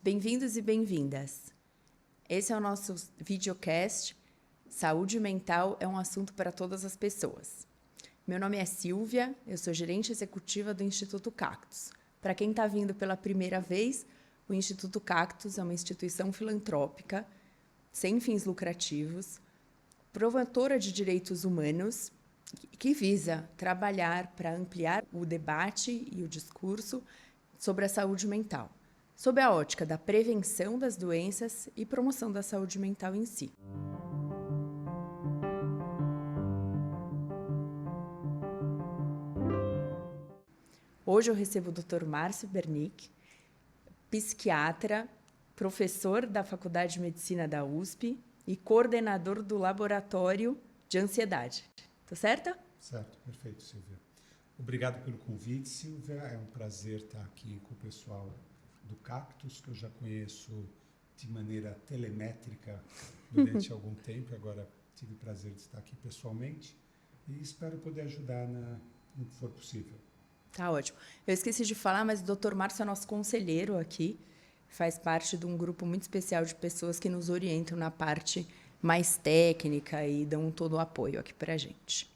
Bem-vindos e bem-vindas. Esse é o nosso videocast Saúde Mental é um assunto para todas as pessoas. Meu nome é Silvia, eu sou gerente executiva do Instituto Cactus. Para quem está vindo pela primeira vez, o Instituto Cactus é uma instituição filantrópica, sem fins lucrativos, promotora de direitos humanos, que visa trabalhar para ampliar o debate e o discurso sobre a saúde mental, sob a ótica da prevenção das doenças e promoção da saúde mental em si. Hoje eu recebo o Dr. Márcio Bernick, psiquiatra, professor da Faculdade de Medicina da USP e coordenador do Laboratório de Ansiedade. Tá certo? Certo, perfeito, Silvia. Obrigado pelo convite, Silvia. É um prazer estar aqui com o pessoal do Cactus, que eu já conheço de maneira telemétrica durante algum tempo. Agora tive o prazer de estar aqui pessoalmente e espero poder ajudar no que for possível. Tá ótimo. Eu esqueci de falar, mas o Dr. Márcio é nosso conselheiro aqui, faz parte de um grupo muito especial de pessoas que nos orientam na parte mais técnica e dão todo o apoio aqui para a gente.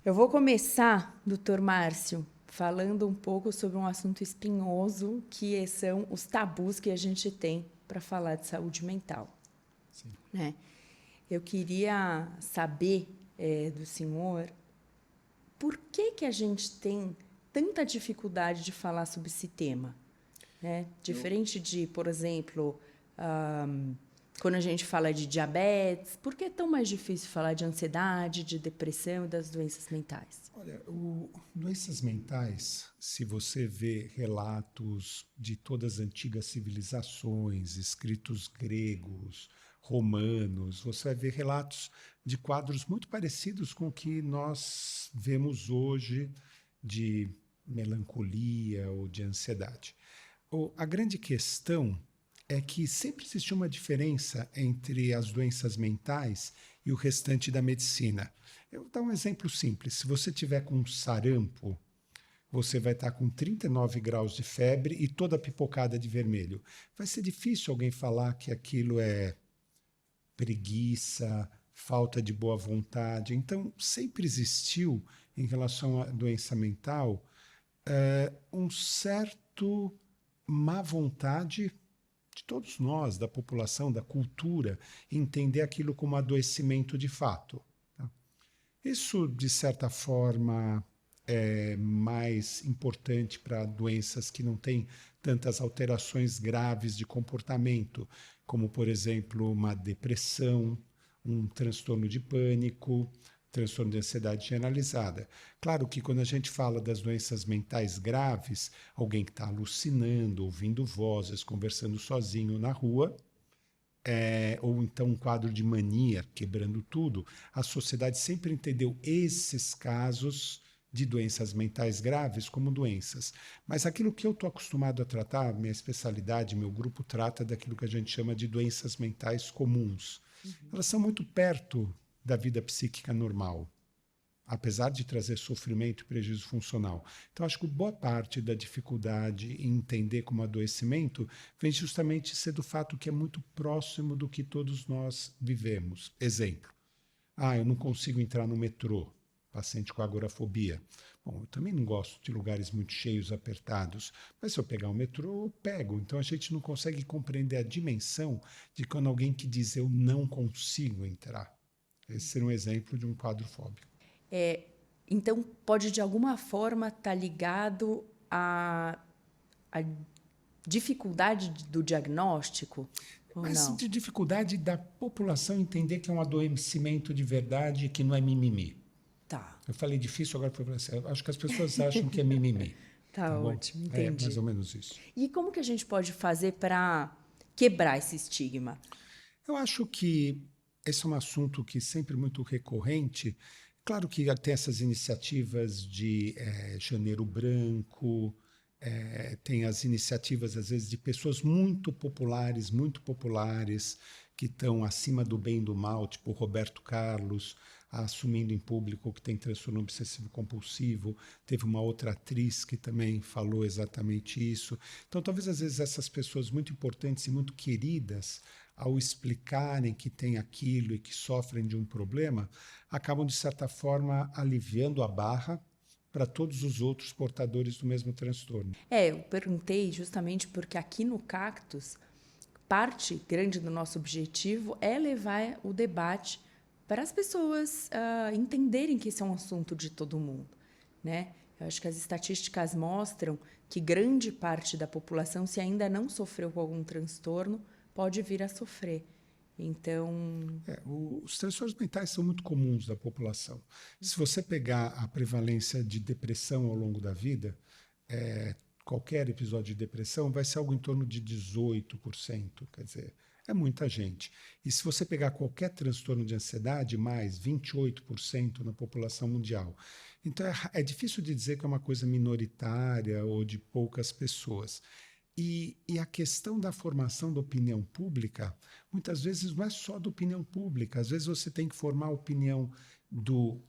Eu vou começar, Dr. Márcio, falando um pouco sobre um assunto espinhoso, que são os tabus que a gente tem para falar de saúde mental. Sim. Né? Eu queria saber do senhor por que a gente tem tanta dificuldade de falar sobre esse tema. Né? Diferente de, por exemplo, quando a gente fala de diabetes, por que é tão mais difícil falar de ansiedade, de depressão e das doenças mentais? Olha, doenças mentais, se você vê relatos de todas as antigas civilizações, escritos gregos, romanos, você vai ver relatos de quadros muito parecidos com o que nós vemos hoje de melancolia ou de ansiedade. A grande questão é que sempre existiu uma diferença entre as doenças mentais e o restante da medicina. Eu vou dar um exemplo simples. Se você tiver com sarampo, você vai estar com 39 graus de febre e toda pipocada de vermelho. Vai ser difícil alguém falar que aquilo é preguiça, falta de boa vontade. Então, sempre existiu, em relação à doença mental, um certo má vontade de todos nós, da população, da cultura, entender aquilo como adoecimento de fato. Tá? Isso, de certa forma, é mais importante para doenças que não têm tantas alterações graves de comportamento, como, por exemplo, uma depressão, um transtorno de pânico, transtorno de ansiedade generalizada. Claro que quando a gente fala das doenças mentais graves, alguém que está alucinando, ouvindo vozes, conversando sozinho na rua, ou então um quadro de mania, quebrando tudo, a sociedade sempre entendeu esses casos de doenças mentais graves como doenças. Mas aquilo que eu estou acostumado a tratar, minha especialidade, meu grupo trata daquilo que a gente chama de doenças mentais comuns. Elas são muito perto da vida psíquica normal, apesar de trazer sofrimento e prejuízo funcional. Então, acho que boa parte da dificuldade em entender como adoecimento vem justamente ser do fato que é muito próximo do que todos nós vivemos. Exemplo, eu não consigo entrar no metrô, paciente com agorafobia. Bom, eu também não gosto de lugares muito cheios, apertados, mas se eu pegar o metrô, eu pego. Então, a gente não consegue compreender a dimensão de quando alguém que diz eu não consigo entrar. Esse seria um exemplo de um quadro fóbico. Então, pode de alguma forma estar ligado à dificuldade do diagnóstico? Mas de dificuldade da população entender que é um adoecimento de verdade e que não é mimimi. Tá. Eu falei difícil, agora foi para você. Acho que as pessoas acham que é mimimi. Tá ótimo, entendi. É mais ou menos isso. E como que a gente pode fazer para quebrar esse estigma? Eu acho que esse é um assunto que é sempre muito recorrente. Claro que tem essas iniciativas de Janeiro Branco, tem as iniciativas, às vezes, de pessoas muito populares, que estão acima do bem e do mal, tipo Roberto Carlos, assumindo em público que tem transtorno obsessivo compulsivo. Teve uma outra atriz que também falou exatamente isso. Então, talvez às vezes essas pessoas muito importantes e muito queridas, ao explicarem que tem aquilo e que sofrem de um problema, acabam, de certa forma, aliviando a barra para todos os outros portadores do mesmo transtorno. Eu perguntei justamente porque aqui no Cactus, parte grande do nosso objetivo é levar o debate para as pessoas entenderem que esse é um assunto de todo mundo, né? Eu acho que as estatísticas mostram que grande parte da população, se ainda não sofreu com algum transtorno, pode vir a sofrer. Então... Os transtornos mentais são muito comuns da população. Se você pegar a prevalência de depressão ao longo da vida, qualquer episódio de depressão vai ser algo em torno de 18%, quer dizer, é muita gente. E se você pegar qualquer transtorno de ansiedade, mais 28% na população mundial. Então é difícil de dizer que é uma coisa minoritária ou de poucas pessoas. E a questão da formação da opinião pública, muitas vezes não é só da opinião pública, às vezes você tem que formar a opinião do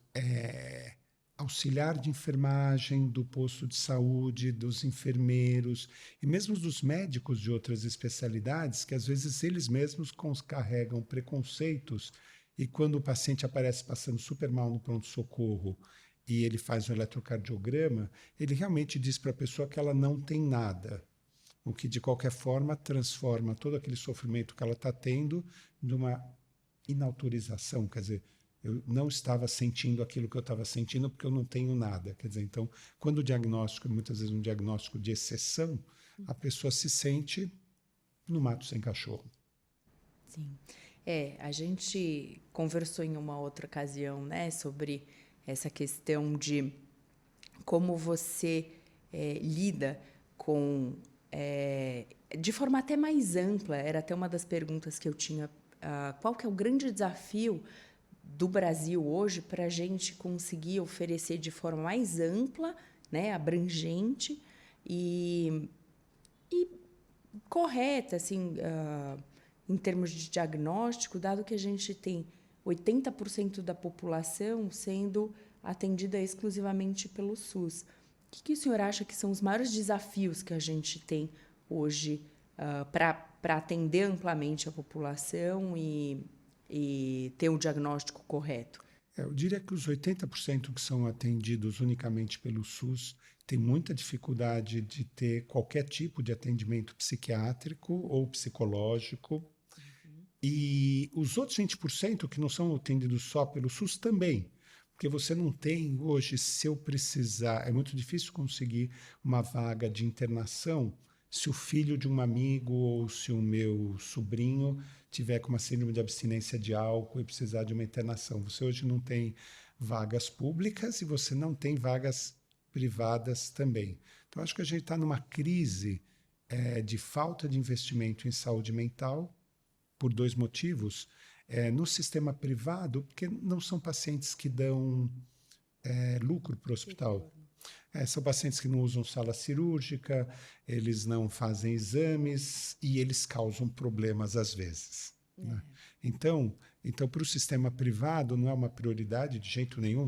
auxiliar de enfermagem, do posto de saúde, dos enfermeiros e mesmo dos médicos de outras especialidades, que às vezes eles mesmos carregam preconceitos e quando o paciente aparece passando super mal no pronto-socorro e ele faz um eletrocardiograma, ele realmente diz para a pessoa que ela não tem nada, o que de qualquer forma transforma todo aquele sofrimento que ela está tendo numa inautorização, quer dizer, eu não estava sentindo aquilo que eu estava sentindo porque eu não tenho nada. Quer dizer, então, quando o diagnóstico, muitas vezes um diagnóstico de exceção, a pessoa se sente no mato sem cachorro. Sim. A gente conversou em uma outra ocasião, né, sobre essa questão de como você lida com... de forma até mais ampla, era até uma das perguntas que eu tinha, qual que é o grande desafio do Brasil hoje para a gente conseguir oferecer de forma mais ampla, né, abrangente e correta, assim, em termos de diagnóstico, dado que a gente tem 80% da população sendo atendida exclusivamente pelo SUS. O que o senhor acha que são os maiores desafios que a gente tem hoje para atender amplamente a população e ter um diagnóstico correto? Eu diria que os 80% que são atendidos unicamente pelo SUS têm muita dificuldade de ter qualquer tipo de atendimento psiquiátrico ou psicológico. E os outros 20% que não são atendidos só pelo SUS também. Porque você não tem hoje, se eu precisar, é muito difícil conseguir uma vaga de internação se o filho de um amigo ou se o meu sobrinho tiver com uma síndrome de abstinência de álcool e precisar de uma internação. Você hoje não tem vagas públicas e você não tem vagas privadas também. Então, acho que a gente está numa crise de falta de investimento em saúde mental por dois motivos. No sistema privado, porque não são pacientes que dão lucro para o hospital. São pacientes que não usam sala cirúrgica, eles não fazem exames e eles causam problemas às vezes. Né? Então, para o sistema privado não é uma prioridade de jeito nenhum.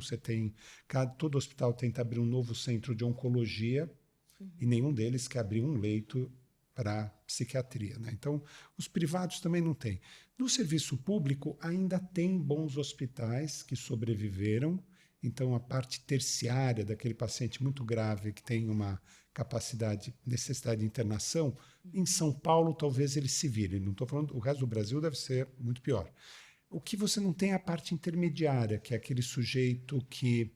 Todo hospital tenta abrir um novo centro de oncologia e nenhum deles quer abrir um leito para psiquiatria. Né? Então, os privados também não têm. No serviço público, ainda tem bons hospitais que sobreviveram. Então, a parte terciária daquele paciente muito grave que tem uma necessidade de internação, em São Paulo talvez ele se vire. Não estou falando, o resto do Brasil deve ser muito pior. O que você não tem é a parte intermediária, que é aquele sujeito que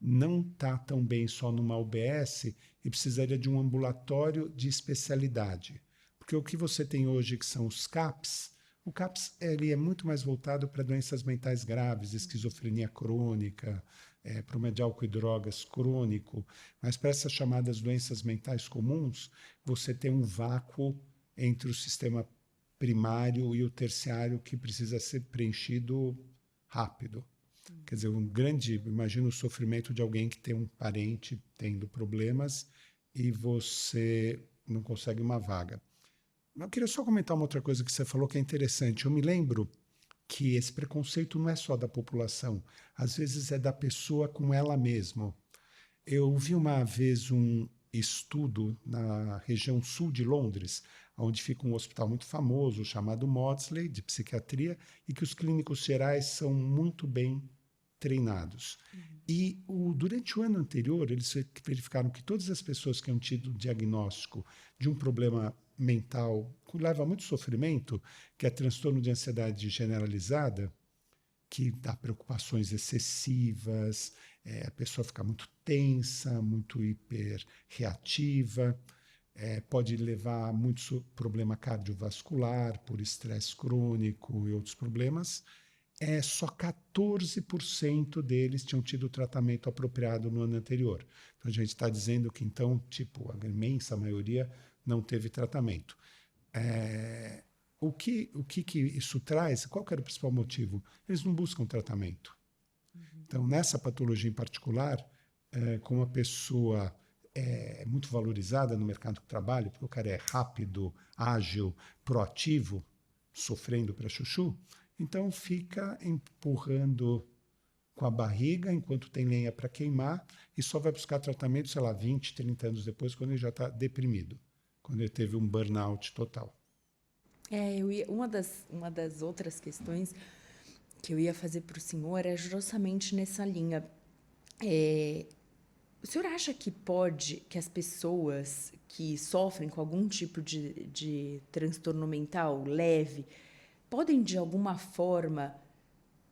não está tão bem só numa UBS e precisaria de um ambulatório de especialidade. Porque o que você tem hoje, que são os CAPs, o CAPS ele é muito mais voltado para doenças mentais graves, esquizofrenia crônica, problema de álcool e drogas crônico, mas para essas chamadas doenças mentais comuns, você tem um vácuo entre o sistema primário e o terciário que precisa ser preenchido rápido. Quer dizer, imagina o sofrimento de alguém que tem um parente tendo problemas e você não consegue uma vaga. Eu queria só comentar uma outra coisa que você falou que é interessante. Eu me lembro que esse preconceito não é só da população, às vezes é da pessoa com ela mesma. Eu vi uma vez um estudo na região sul de Londres, onde fica um hospital muito famoso chamado Maudsley, de psiquiatria, e que os clínicos gerais são muito bem treinados. E durante o ano anterior, eles verificaram que todas as pessoas que tinham tido o diagnóstico de um problema mental que leva a muito sofrimento, que é transtorno de ansiedade generalizada, que dá preocupações excessivas, a pessoa fica muito tensa, muito hiperreativa, pode levar a muito problema cardiovascular por estresse crônico e outros problemas. Só 14% deles tinham tido tratamento apropriado no ano anterior. Então, a gente está dizendo que, então, tipo, a imensa maioria não teve tratamento. O que isso traz? Qual que era o principal motivo? Eles não buscam tratamento. Então, nessa patologia em particular, como a pessoa é muito valorizada no mercado de trabalho, porque o cara é rápido, ágil, proativo, sofrendo para chuchu, então fica empurrando com a barriga enquanto tem lenha para queimar e só vai buscar tratamento, sei lá, 20, 30 anos depois, quando ele já está deprimido, quando ele teve um burnout total. Uma das outras questões que eu ia fazer para o senhor é justamente nessa linha. O senhor acha que que as pessoas que sofrem com algum tipo de transtorno mental leve podem, de alguma forma,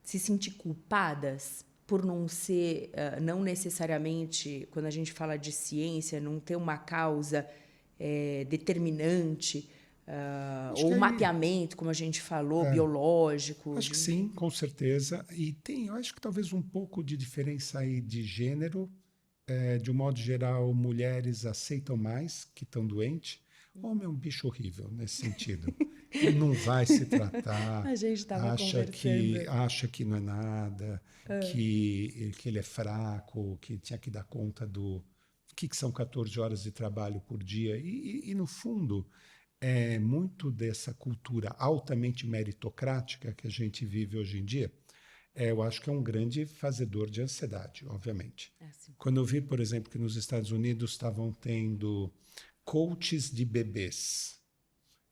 se sentir culpadas por não ser, não necessariamente, quando a gente fala de ciência, não ter uma causa determinante, ou um mapeamento, como a gente falou, biológico? Acho que sim, com certeza. E eu acho que talvez um pouco de diferença aí de gênero. De um modo geral, mulheres aceitam mais que estão doentes. Homem é um bicho horrível nesse sentido. Ele não vai se tratar, A gente estava conversando. acha que não é nada, que ele é fraco, que tinha que dar conta do que são 14 horas de trabalho por dia. E no fundo, muito dessa cultura altamente meritocrática que a gente vive hoje em dia, eu acho que é um grande fazedor de ansiedade, obviamente. Quando eu vi, por exemplo, que nos Estados Unidos estavam tendo coaches de bebês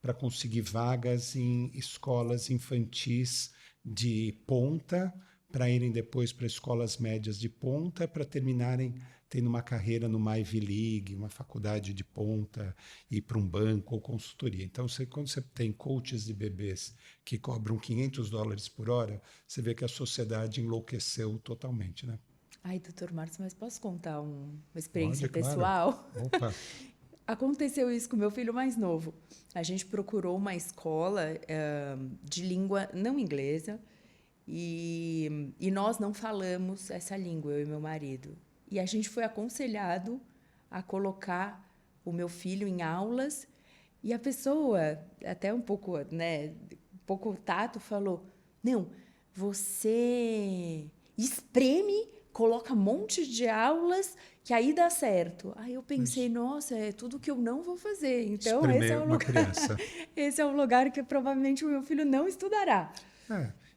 para conseguir vagas em escolas infantis de ponta, para irem depois para escolas médias de ponta, para terminarem tendo uma carreira numa Ivy League, uma faculdade de ponta, ir para um banco ou consultoria. Então, quando você tem coaches de bebês que cobram $500 por hora, você vê que a sociedade enlouqueceu totalmente, né? Ai, doutor Márcio, mas posso contar uma experiência Pode, pessoal? claro. Opa. Aconteceu isso com meu filho mais novo. A gente procurou uma escola de língua não inglesa e nós não falamos essa língua, eu e meu marido. E a gente foi aconselhado a colocar o meu filho em aulas e a pessoa, até um pouco, né, um pouco tato, falou: não, você espreme, coloca um monte de aulas que aí dá certo. Aí eu pensei, nossa, é tudo que eu não vou fazer. Então, esse é o Espremer uma lugar, criança. esse é o lugar que provavelmente o meu filho não estudará.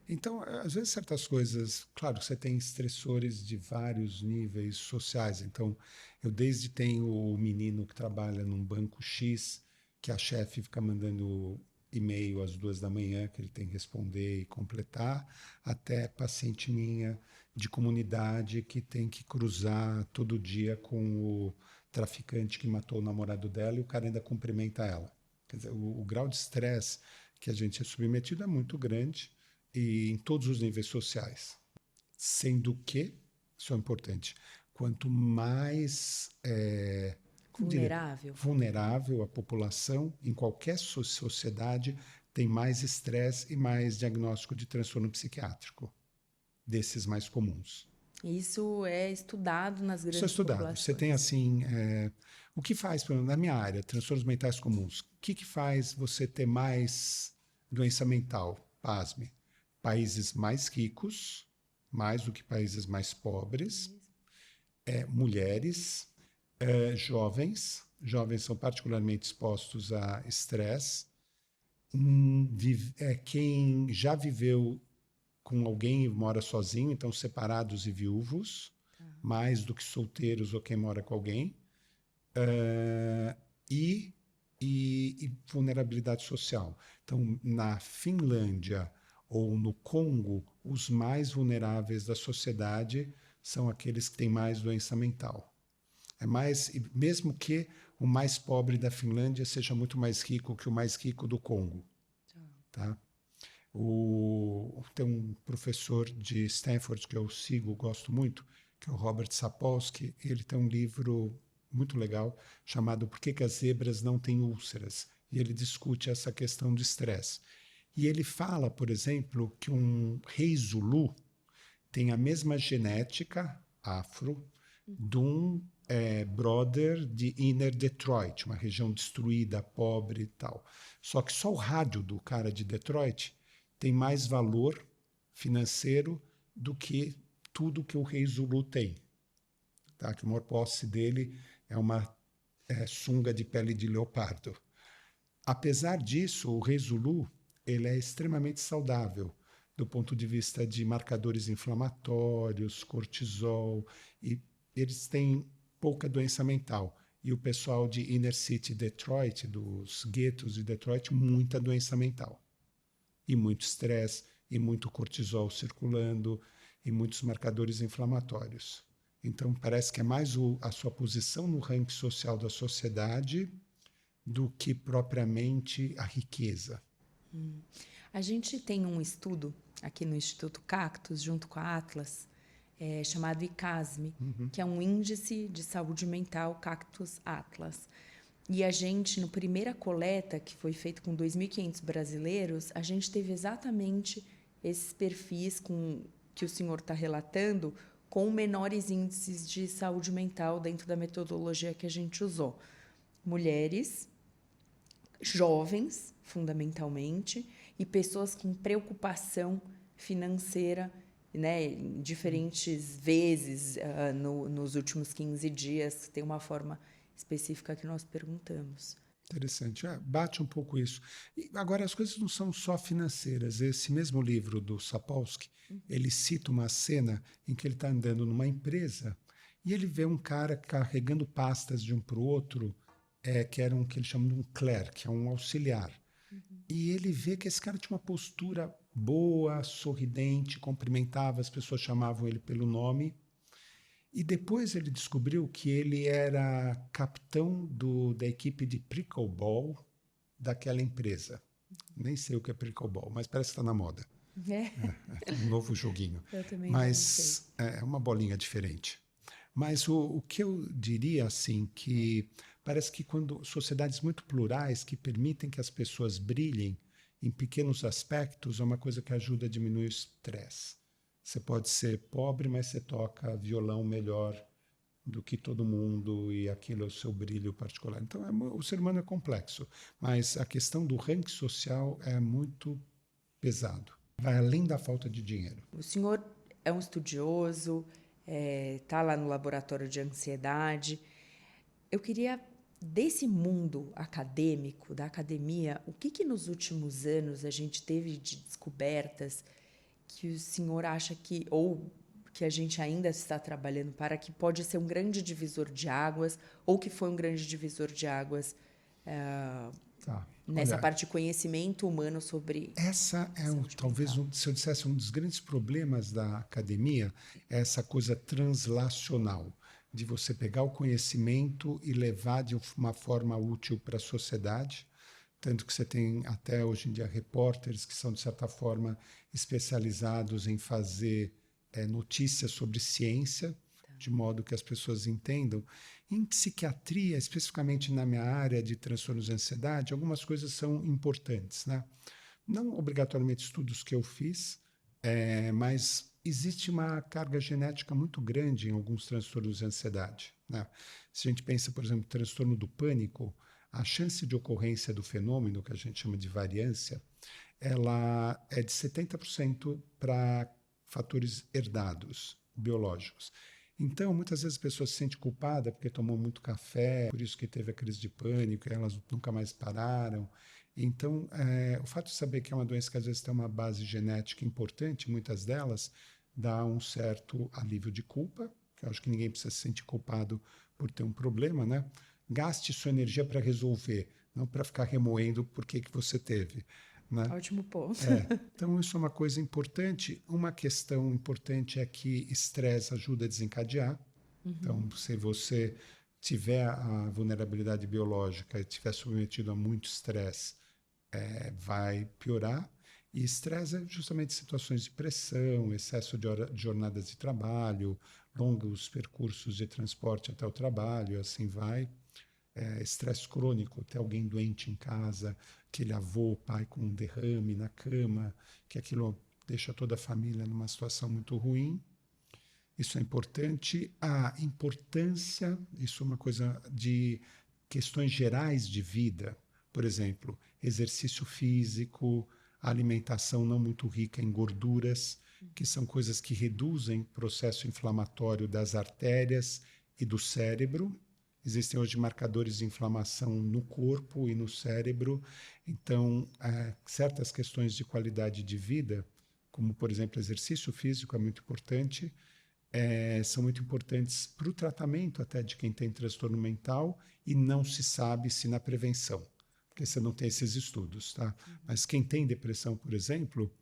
Então, às vezes, certas coisas, claro, você tem estressores de vários níveis sociais. Então, eu desde tenho o menino que trabalha num banco X, que a chefe fica mandando e-mail às 2 da manhã, que ele tem que responder e completar, até paciente minha de comunidade que tem que cruzar todo dia com o traficante que matou o namorado dela e o cara ainda cumprimenta ela. Quer dizer, o grau de estresse que a gente é submetido é muito grande e em todos os níveis sociais. Sendo que, isso é importante, quanto mais vulnerável a população, em qualquer sociedade, tem mais estresse e mais diagnóstico de transtorno psiquiátrico, desses mais comuns. Isso é estudado nas grandes Isso é estudado. populações. Você tem assim, o que faz, por exemplo, na minha área, transtornos mentais comuns, o que faz você ter mais doença mental? Pasme. Países mais ricos, mais do que países mais pobres, mulheres, jovens são particularmente expostos a estresse, quem já viveu com alguém e mora sozinho, então separados e viúvos, mais do que solteiros ou quem mora com alguém, eh, e, e vulnerabilidade social. Então, na Finlândia ou no Congo, os mais vulneráveis da sociedade são aqueles que têm mais doença mental. É mais, mesmo que o mais pobre da Finlândia seja muito mais rico que o mais rico do Congo, tá? Tem um professor de Stanford que eu sigo, gosto muito, que é o Robert Sapolsky. Ele tem um livro muito legal chamado Por que as zebras não têm úlceras? E ele discute essa questão do estresse. E ele fala, por exemplo, que um rei Zulu tem a mesma genética afro de um brother de Inner Detroit, uma região destruída, pobre e tal. Só que só o rádio do cara de Detroit tem mais valor financeiro do que tudo que o rei Zulu tem. Tá? Que a maior posse dele é uma sunga de pele de leopardo. Apesar disso, o rei Zulu ele é extremamente saudável do ponto de vista de marcadores inflamatórios, cortisol, e eles têm pouca doença mental. E o pessoal de Inner City Detroit, dos guetos de Detroit, muita doença mental. E muito estresse, e muito cortisol circulando, e muitos marcadores inflamatórios. Então, parece que é mais a sua posição no ranking social da sociedade do que propriamente a riqueza. A gente tem um estudo aqui no Instituto Cactus, junto com a Atlas, chamado ICASME, que é um índice de saúde mental Cactus Atlas. E a gente, no primeira coleta, que foi feita com 2.500 brasileiros, a gente teve exatamente esses perfis que o senhor está relatando, com menores índices de saúde mental dentro da metodologia que a gente usou. Mulheres, jovens, fundamentalmente, e pessoas com preocupação financeira, né, em diferentes vezes nos últimos 15 dias. Tem uma forma específica que nós perguntamos. Interessante. Bate um pouco isso. E agora, as coisas não são só financeiras. Esse mesmo livro do Sapolsky, ele cita uma cena em que ele está andando numa empresa e ele vê um cara carregando pastas de um para o outro, que era que ele chama de um clerk, é um auxiliar. E ele vê que esse cara tinha uma postura boa, sorridente, cumprimentava, as pessoas chamavam ele pelo nome. E depois ele descobriu que ele era capitão da equipe de pickleball daquela empresa. Nem sei o que é pickleball, mas parece que está na moda. É um novo joguinho. Eu também mas é uma bolinha diferente. Mas o que eu diria, assim, que parece que quando sociedades muito plurais que permitem que as pessoas brilhem em pequenos aspectos é uma coisa que ajuda a diminuir o estresse. Você pode ser pobre, mas você toca violão melhor do que todo mundo e aquilo é o seu brilho particular. Então, o ser humano é complexo, mas a questão do ranking social é muito pesado. Vai além da falta de dinheiro. O senhor é um estudioso, está lá no laboratório de ansiedade. Eu queria, desse mundo acadêmico, da academia, o que nos últimos anos a gente teve de descobertas que o senhor acha que, ou que a gente ainda está trabalhando para, que pode ser um grande divisor de águas, ou que foi um grande divisor de águas nessa parte de conhecimento humano sobre... Essa é talvez, se eu dissesse, um dos grandes problemas da academia, é essa coisa translacional, de você pegar o conhecimento e levar de uma forma útil para a sociedade. Tanto que você tem até hoje em dia repórteres que são, de certa forma, especializados em fazer notícias sobre ciência, de modo que as pessoas entendam. Em psiquiatria, especificamente na minha área de transtornos de ansiedade, algumas coisas são importantes, né? Não obrigatoriamente estudos que eu fiz, mas existe uma carga genética muito grande em alguns transtornos de ansiedade, né? Se a gente pensa, por exemplo, no transtorno do pânico, a chance de ocorrência do fenômeno, que a gente chama de variância, ela é de 70% para fatores herdados, biológicos. Então, muitas vezes a pessoa se sente culpada porque tomou muito café, por isso que teve a crise de pânico, e elas nunca mais pararam. Então, o fato de saber que é uma doença que às vezes tem uma base genética importante, muitas delas, dá um certo alívio de culpa, que eu acho que ninguém precisa se sentir culpado por ter um problema, né? Gaste sua energia para resolver, não para ficar remoendo por que você teve, né? Ótimo ponto. Então, isso é uma coisa importante. Uma questão importante é que estresse ajuda a desencadear. Então, se você tiver a vulnerabilidade biológica e estiver submetido a muito estresse, vai piorar. E estresse é justamente situações de pressão, excesso de jornadas de trabalho, longos percursos de transporte até o trabalho, assim vai. Estresse crônico, ter alguém doente em casa, aquele avô, pai com um derrame na cama, que aquilo deixa toda a família numa situação muito ruim. Isso é importante. A importância, isso é uma coisa de questões gerais de vida. Por exemplo, exercício físico, alimentação não muito rica em gorduras, que são coisas que reduzem o processo inflamatório das artérias e do cérebro. Existem hoje marcadores de inflamação no corpo e no cérebro. Então, certas questões de qualidade de vida, como, por exemplo, exercício físico, é muito importante. São muito importantes para o tratamento até de quem tem transtorno mental e não se sabe se na prevenção, porque você não tem esses estudos, tá? Mas quem tem depressão, por exemplo,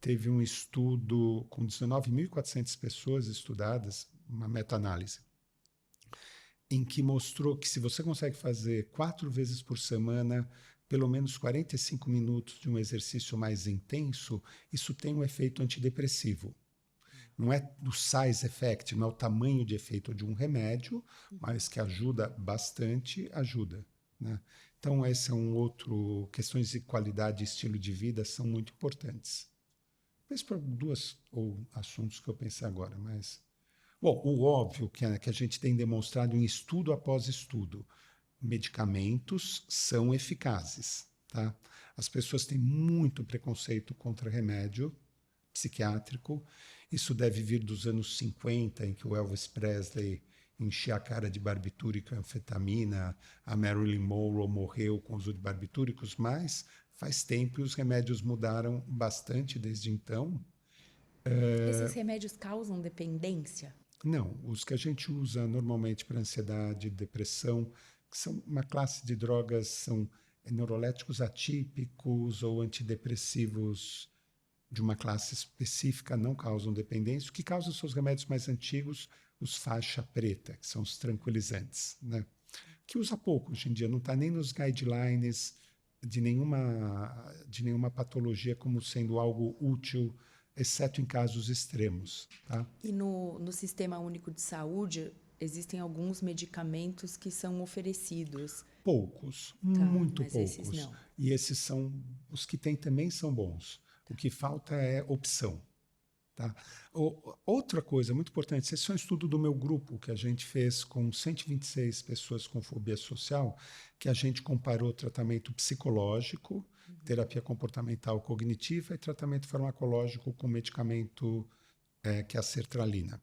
teve um estudo com 19.400 pessoas estudadas, uma meta-análise, em que mostrou que se você consegue fazer 4 vezes por semana, pelo menos 45 minutos de um exercício mais intenso, isso tem um efeito antidepressivo. Não é o size effect, não é o tamanho de efeito de um remédio, mas que ajuda bastante, ajuda, né? Então, esse é um outro... Questões de qualidade e estilo de vida são muito importantes. Mas por duas ou assuntos que eu pensei agora, mas... Bom, o óbvio que a gente tem demonstrado em estudo após estudo, medicamentos são eficazes, tá? As pessoas têm muito preconceito contra remédio psiquiátrico. Isso deve vir dos anos 50, em que o Elvis Presley enchia a cara de barbitúrico e anfetamina, a Marilyn Monroe morreu com o uso de barbitúricos, mas faz tempo e os remédios mudaram bastante desde então. Esses remédios causam dependência? Não, os que a gente usa normalmente para ansiedade, depressão, que são uma classe de drogas, são neuroléticos atípicos ou antidepressivos de uma classe específica, não causam dependência. O que causa são os remédios mais antigos, os faixa preta, que são os tranquilizantes, né? Que usa pouco hoje em dia, não está nem nos guidelines de nenhuma patologia como sendo algo útil, exceto em casos extremos, tá? E no Sistema Único de Saúde, existem alguns medicamentos que são oferecidos. Poucos, Tá, muito mas esses poucos. não. E esses são, os que tem também são bons. O que falta é opção. Tá? Outra coisa muito importante, esse é um estudo do meu grupo que a gente fez com 126 pessoas com fobia social, que a gente comparou tratamento psicológico, terapia comportamental cognitiva e tratamento farmacológico com medicamento que é a sertralina.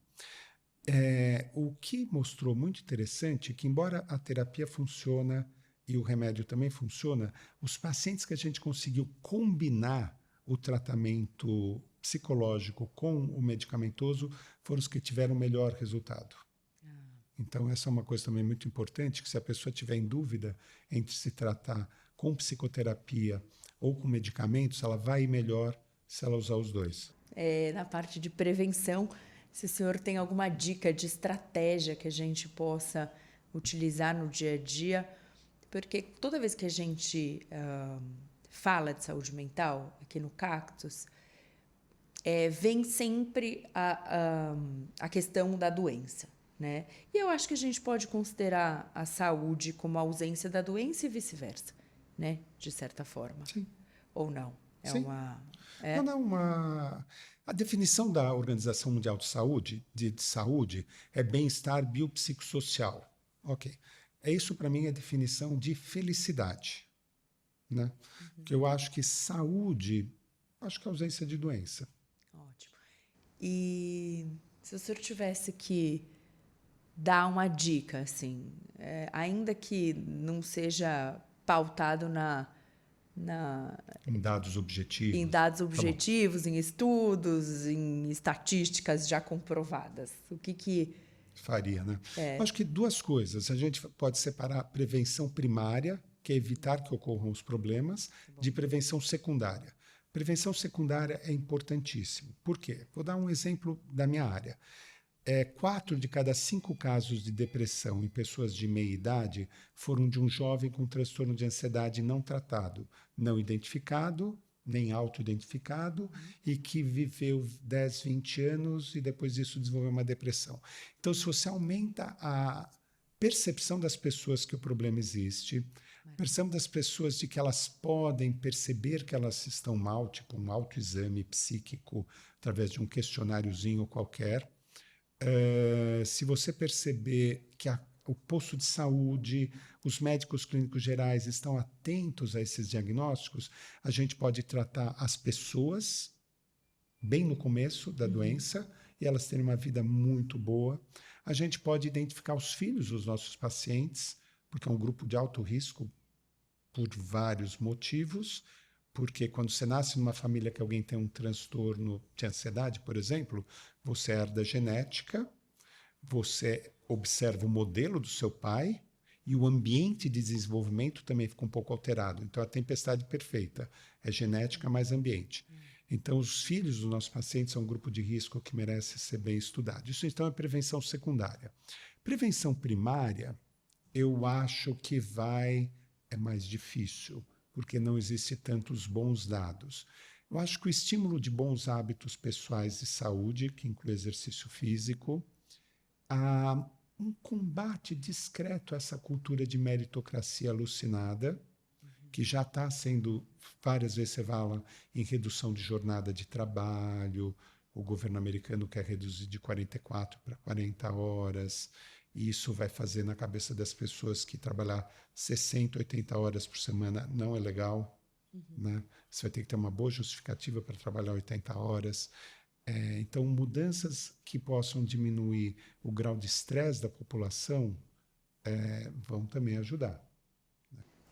O que mostrou muito interessante é que, embora a terapia funcione e o remédio também funciona, os pacientes que a gente conseguiu combinar o tratamento psicológico com o medicamentoso foram os que tiveram melhor resultado. Então, essa é uma coisa também muito importante, que se a pessoa tiver em dúvida entre se tratar com psicoterapia ou com medicamentos, ela vai ir melhor se ela usar os dois. Na parte de prevenção, se o senhor tem alguma dica de estratégia que a gente possa utilizar no dia a dia, porque toda vez que a gente fala de saúde mental aqui no Cactus, vem sempre a questão da doença, né? E eu acho que a gente pode considerar a saúde como a ausência da doença e vice-versa, né? De certa forma. Sim. Ou não? Sim. A definição da Organização Mundial de Saúde é bem-estar biopsicossocial. Ok. Isso, para mim, é a definição de felicidade, né? Que eu acho que saúde, acho que é ausência de doença. Ótimo. E se o senhor tivesse que dar uma dica, assim, ainda que não seja pautado Em dados objetivos. em dados Tá bom. objetivos, em estudos, em estatísticas já comprovadas? O que Faria, né? Eu acho que duas coisas. A gente pode separar prevenção primária, que é evitar que ocorram os problemas, de prevenção secundária. Prevenção secundária é importantíssimo. Por quê? Vou dar um exemplo da minha área. 4 de cada 5 casos de depressão em pessoas de meia idade foram de um jovem com transtorno de ansiedade não tratado, não identificado, nem auto-identificado, e que viveu 10, 20 anos e depois disso desenvolveu uma depressão. Então, se você aumenta a percepção das pessoas que o problema existe, percepção das pessoas de que elas podem perceber que elas estão mal, tipo um autoexame psíquico, através de um questionáriozinho qualquer. Se você perceber que o posto de saúde, os médicos clínicos gerais estão atentos a esses diagnósticos, a gente pode tratar as pessoas bem no começo da doença e elas terem uma vida muito boa. A gente pode identificar os filhos dos nossos pacientes, porque é um grupo de alto risco por vários motivos, porque quando você nasce numa família que alguém tem um transtorno de ansiedade, por exemplo, você herda genética, você observa o modelo do seu pai e o ambiente de desenvolvimento também fica um pouco alterado. Então, a tempestade perfeita é genética mais ambiente. Então, os filhos dos nossos pacientes são um grupo de risco que merece ser bem estudado. Isso, então, é prevenção secundária. Prevenção primária, eu acho que é mais difícil, porque não existe tantos bons dados. Eu acho que o estímulo de bons hábitos pessoais de saúde, que inclui exercício físico, há um combate discreto a essa cultura de meritocracia alucinada, que já está sendo, várias vezes você fala em redução de jornada de trabalho, o governo americano quer reduzir de 44 para 40 horas, e isso vai fazer na cabeça das pessoas que trabalhar 60, 80 horas por semana não é legal, né? Você vai ter que ter uma boa justificativa para trabalhar 80 horas. Então, mudanças que possam diminuir o grau de estresse da população vão também ajudar.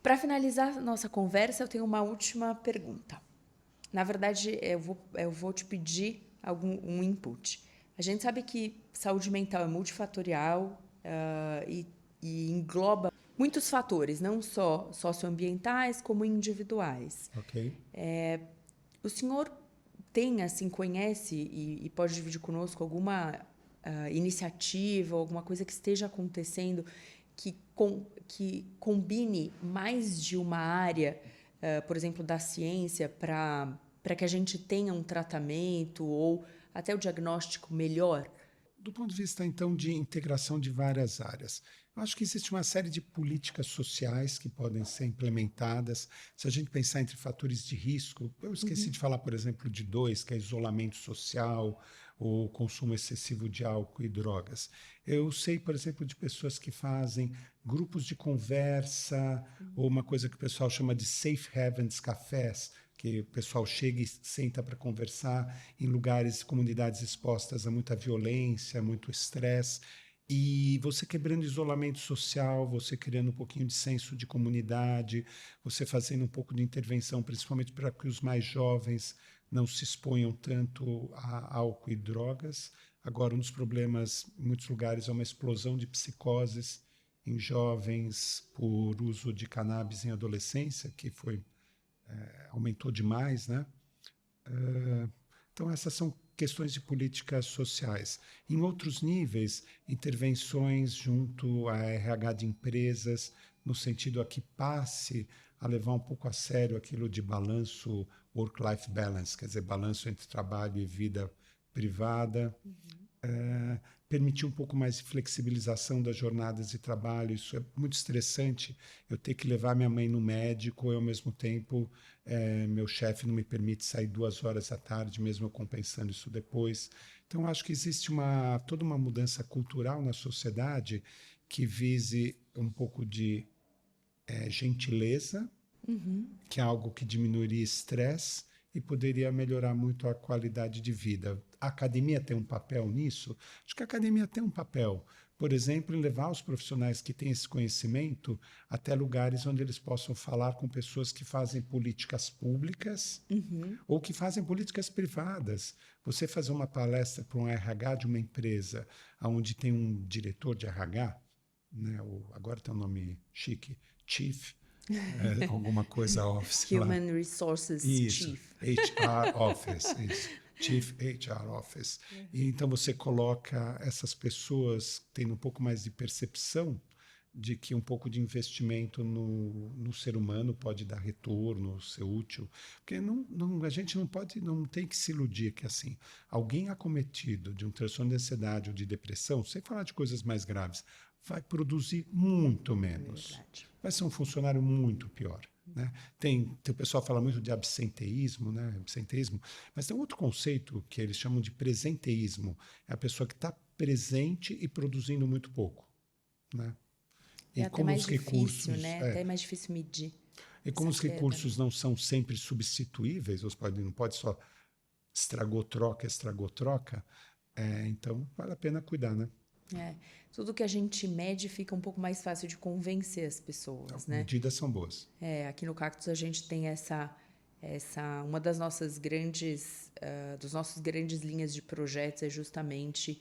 Para finalizar nossa conversa, eu tenho uma última pergunta. Na verdade, eu vou te pedir um input. A gente sabe que saúde mental é multifatorial e engloba muitos fatores, não só socioambientais, como individuais. Ok? O senhor conhece e pode dividir conosco alguma iniciativa, alguma coisa que esteja acontecendo que combine mais de uma área, por exemplo, da ciência, para que a gente tenha um tratamento ou até o diagnóstico melhor? Do ponto de vista, então, de integração de várias áreas, eu acho que existe uma série de políticas sociais que podem ser implementadas. Se a gente pensar entre fatores de risco, eu esqueci de falar, por exemplo, de 2, que é isolamento social ou consumo excessivo de álcool e drogas. Eu sei, por exemplo, de pessoas que fazem grupos de conversa ou uma coisa que o pessoal chama de safe havens cafés, que o pessoal chega e senta para conversar em lugares, comunidades expostas a muita violência, muito estresse. E você quebrando isolamento social, você criando um pouquinho de senso de comunidade, você fazendo um pouco de intervenção, principalmente para que os mais jovens não se exponham tanto a álcool e drogas. Agora, um dos problemas em muitos lugares é uma explosão de psicoses em jovens por uso de cannabis em adolescência, que aumentou demais, né? Então, essas são questões de políticas sociais. Em outros níveis, intervenções junto à RH de empresas, no sentido a que passe a levar um pouco a sério aquilo de balanço, work-life balance, quer dizer, balanço entre trabalho e vida privada. Permitir um pouco mais de flexibilização das jornadas de trabalho, isso é muito estressante, eu ter que levar minha mãe no médico e ao mesmo tempo meu chefe não me permite sair 2 horas à tarde, mesmo eu compensando isso depois. Então acho que existe toda uma mudança cultural na sociedade que vise um pouco de gentileza, que é algo que diminuiria estresse e poderia melhorar muito a qualidade de vida. A academia tem um papel nisso? Acho que a academia tem um papel, por exemplo, em levar os profissionais que têm esse conhecimento até lugares onde eles possam falar com pessoas que fazem políticas públicas ou que fazem políticas privadas. Você fazer uma palestra para um RH de uma empresa onde tem um diretor de RH, né, agora tem um nome chique, Chief, alguma coisa Office. Human Resources Isso, Chief. HR Office, isso. Chief HR Office. E então você coloca essas pessoas tendo um pouco mais de percepção de que um pouco de investimento no ser humano pode dar retorno, ser útil. Porque a gente não tem que se iludir que assim, alguém acometido de um transtorno de ansiedade ou de depressão, sem falar de coisas mais graves, vai produzir muito menos. Verdade. Vai ser um funcionário muito pior. Né? O pessoal fala muito de absenteísmo, né? Absenteísmo, mas tem outro conceito que eles chamam de presenteísmo. É a pessoa que está presente e produzindo muito pouco. Né? É até mais difícil, né? Até mais difícil medir. E como os recursos não são sempre substituíveis, não pode só estragou, troca, então vale a pena cuidar, né? Tudo que a gente mede fica um pouco mais fácil de convencer as pessoas, As né? medidas são boas. Aqui no Cactus a gente tem uma das nossas grandes linhas de projetos é justamente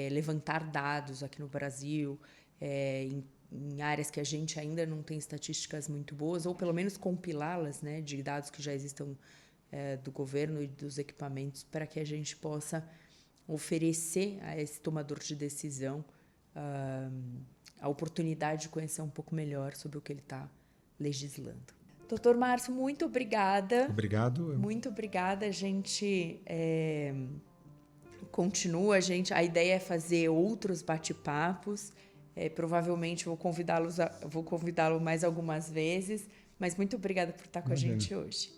levantar dados aqui no Brasil, em áreas que a gente ainda não tem estatísticas muito boas, ou pelo menos compilá-las, né, de dados que já existam do governo e dos equipamentos, para que a gente possa oferecer a esse tomador de decisão a oportunidade de conhecer um pouco melhor sobre o que ele está legislando. Doutor Márcio, muito obrigada. Obrigado. Muito obrigada. A gente continua. A ideia é fazer outros bate-papos. Provavelmente vou convidá-lo mais algumas vezes. Mas muito obrigada por estar com a gente hoje.